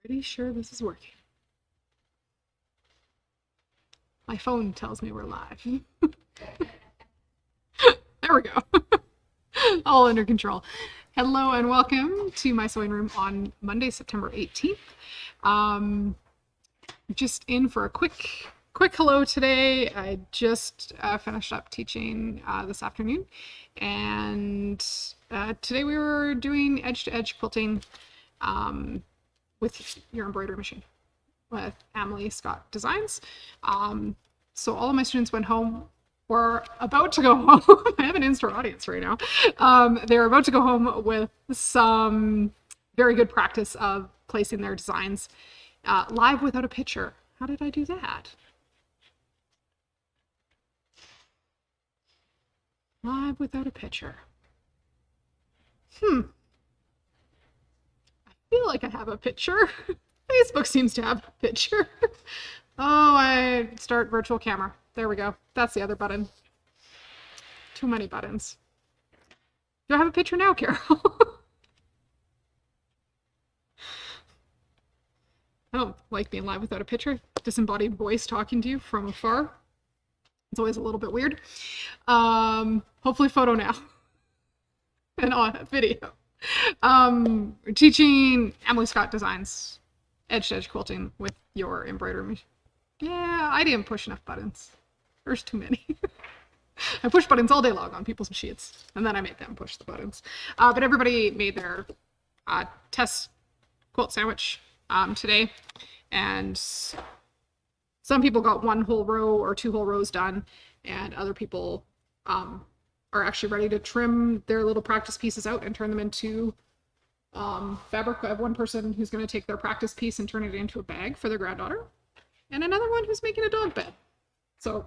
Pretty sure this is working. My phone tells me we're live. There we go. All under control. Hello and welcome to my sewing room on Monday, September 18th. Just in for a quick hello today. I just finished up teaching this afternoon, and today we were doing edge-to-edge quilting with your embroidery machine with Emily Scott Designs. So all of my students went home. We're about to go home. I have an in-store audience right now. They're about to go home with some very good practice of placing their designs live without a picture. How did I do that? Live without a picture. I feel like I have a picture. Facebook seems to have a picture. Oh, I start virtual camera. There we go. That's the other button. Too many buttons. Do I have a picture now, Carol? I don't like being live without a picture. Disembodied voice talking to you from afar. It's always a little bit weird. Hopefully photo now. And on video. We're teaching Emily Scott Designs edge-to-edge quilting with your embroidery machine. Yeah, I didn't push enough buttons. There's too many. I push buttons all day long on people's machines, and then I made them push the buttons. But everybody made their test quilt sandwich today, and some people got one whole row or two whole rows done, and other people are actually ready to trim their little practice pieces out and turn them into fabric. I have one person who's going to take their practice piece and turn it into a bag for their granddaughter, and another one who's making a dog bed. So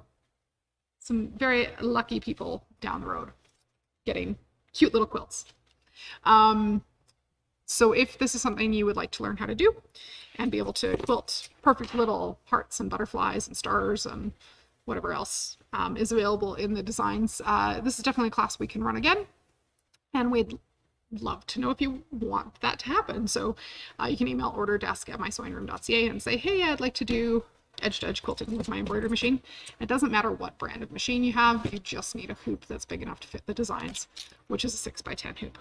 some very lucky people down the road getting cute little quilts. So if this is something you would like to learn how to do and be able to quilt perfect little hearts and butterflies and stars and whatever else is available in the designs, this is definitely a class we can run again. And we'd love to know if you want that to happen. So you can email orderdesk@mysewingroom.ca and say, hey, I'd like to do edge-to-edge quilting with my embroidery machine. It doesn't matter what brand of machine you have, you just need a hoop that's big enough to fit the designs, which is a 6x10 hoop.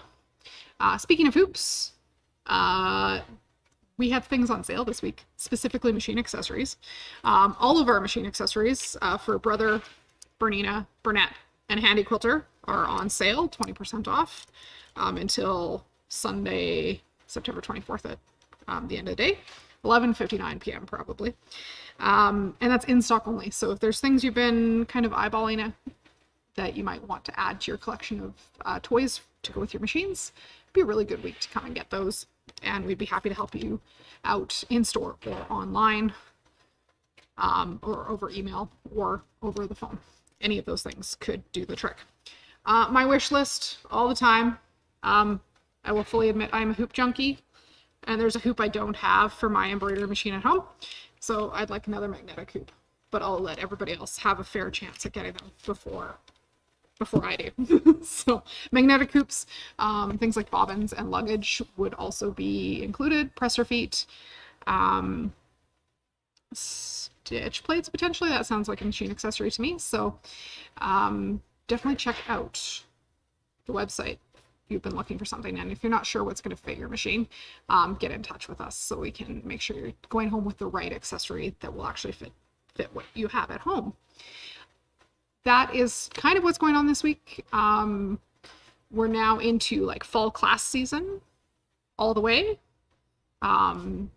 Speaking of hoops, we have things on sale this week, specifically machine accessories. All of our machine accessories for Brother, Bernina, Burnett, and Handy Quilter are on sale, 20% off until Sunday, September 24th at the end of the day, 11:59 p.m. probably. And that's in stock only. So if there's things you've been kind of eyeballing that you might want to add to your collection of toys to go with your machines, it'd be a really good week to come and get those. And we'd be happy to help you out in store or online, or over email or over the phone. Any of those things could do the trick. My wish list all the time. I will fully admit I'm a hoop junkie, and there's a hoop I don't have for my embroidery machine at home. So I'd like another magnetic hoop, but I'll let everybody else have a fair chance at getting them before I do. So magnetic hoops, things like bobbins and luggage would also be included. Presser feet, stitch plates potentially. That sounds like a machine accessory to me. So definitely check out the website if you've been looking for something, and if you're not sure what's going to fit your machine, get in touch with us so we can make sure you're going home with the right accessory that will actually fit what you have at home. That is kind of what's going on this week. We're now into like fall class season all the way. And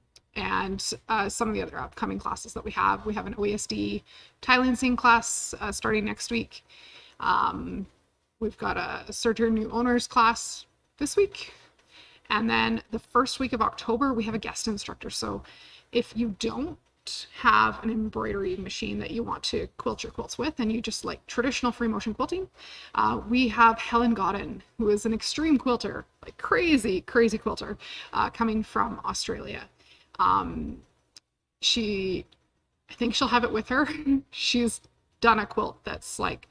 some of the other upcoming classes that we have an OESD Thailand class starting next week. We've got a Surgery New Owners class this week. And then the first week of October, we have a guest instructor. So if you don't have an embroidery machine that you want to quilt your quilts with, and you just like traditional free motion quilting, we have Helen Godden, who is an extreme quilter, like crazy quilter, coming from Australia. I think she'll have it with her. She's done a quilt that's like,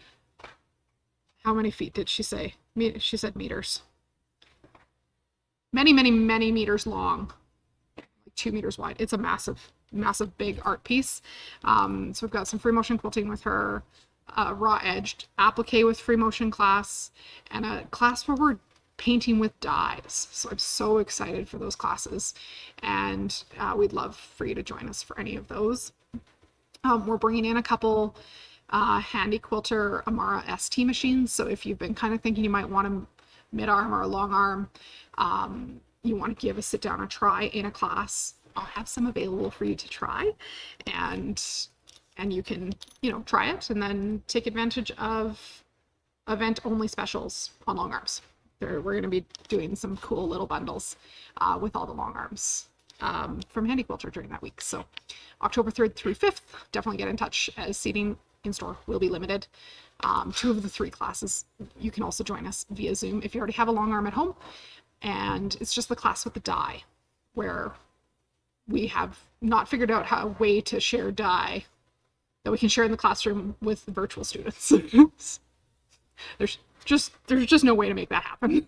how many feet did she say? She said meters. Many meters long. 2 meters wide. It's a massive, massive big art piece. So we've got some free motion quilting with her, raw edged applique with free motion class, and a class where we're painting with dyes. So I'm so excited for those classes, and we'd love for you to join us for any of those. We're bringing in a couple Handy Quilter Amara ST machines. So if you've been kind of thinking you might want a mid-arm or a long arm, you want to give a sit down or try in a class, I'll have some available for you to try, and you can, you know, try it and then take advantage of event only specials on long arms. We're going to be doing some cool little bundles with all the long arms from Handy Quilter during that week. So October 3rd through 5th, definitely get in touch, as seating in store will be limited. 2 of the 3 classes, you can also join us via Zoom if you already have a long arm at home. And it's just the class with the die, where we have not figured out a way to share die that we can share in the classroom with the virtual students. There's just no way to make that happen.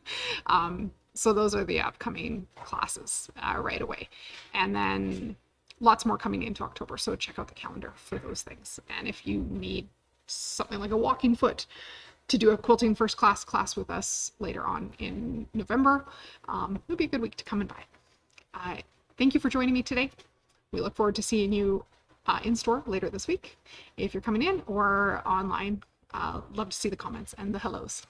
So those are the upcoming classes right away. And then lots more coming into October. So check out the calendar for those things. And if you need something like a walking foot to do a quilting first class with us later on in November, it would be a good week to come and by. Thank you for joining me today. We look forward to seeing you in store later this week. If you're coming in or online, love to see the comments and the hellos.